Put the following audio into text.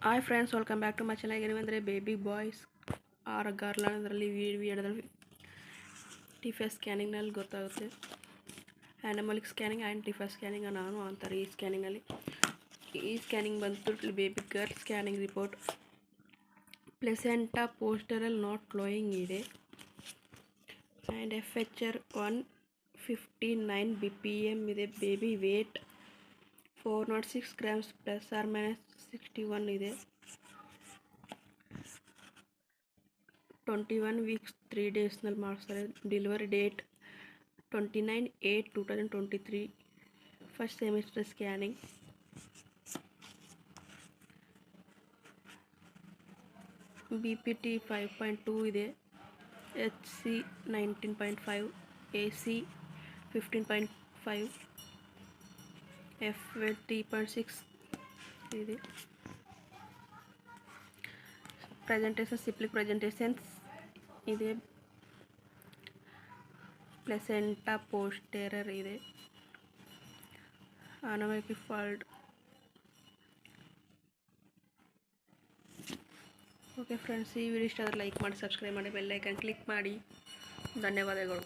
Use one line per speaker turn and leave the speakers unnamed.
Hi friends, welcome back to my channel. ಏನಂದರೆ baby boys or girl ಅನ್ನೋದ್ರಲ್ಲಿ ವಿಡಿಯೋದಲ್ಲಿ ಟಿಫೆಸ್ ಸ್ಕ್ಯಾನಿಂಗ್ನಲ್ಲಿ ಗೊತ್ತಾಗುತ್ತೆ. ಆ್ಯನಿಮಲಿಕ್ ಸ್ಕ್ಯಾನಿಂಗ್ ಆ್ಯಂಡ್ ಟಿಫೆಸ್ ಸ್ಕ್ಯಾನಿಂಗ್ ನಾನು ಅಂತಾರೆ. ಈ ಸ್ಕ್ಯಾನಿಂಗ್ ಬಂದ್ಬಿಟ್ಟು baby girl scanning report. Placenta posterior not flowing ಇದೆ ಆ್ಯಂಡ್ FHR 159 BPM ಇದೆ. ಬೇಬಿ ವೇಟ್ 406 grams ±61 ಇದೆ. 21 weeks 3 daysನಲ್ಲಿ ಮಾಡಿಸ್ತಾರೆ. Delivery date 29/8/2023. First semester scanning. BPT 5.2 ಇದೆ. HC 19.5, AC 15.5, FW 3.6 ಇದೆ. ಪ್ರೆಸೆಂಟೇಷನ್ ಸಿಂಪ್ಲಿಕ್ ಪ್ರೆಸೆಂಟೇಷನ್ಸ್ ಇದೆ. ಪ್ಲೆಸೆಂಟಾ ಪೋಸ್ಟೆರರ್ ಇದೆ. ಅನಮೈಕಿ ಫಾಲ್ಟ್. ಓಕೆ ಫ್ರೆಂಡ್ಸ್, ಈ ವಿಡಿಯೋ ಇಷ್ಟ ಆದರೆ ಲೈಕ್ ಮಾಡಿ, ಸಬ್ಸ್ಕ್ರೈಬ್ ಮಾಡಿ, ಬೆಲ್ ಐಕಾನ್ ಕ್ಲಿಕ್ ಮಾಡಿ. ಧನ್ಯವಾದಗಳು.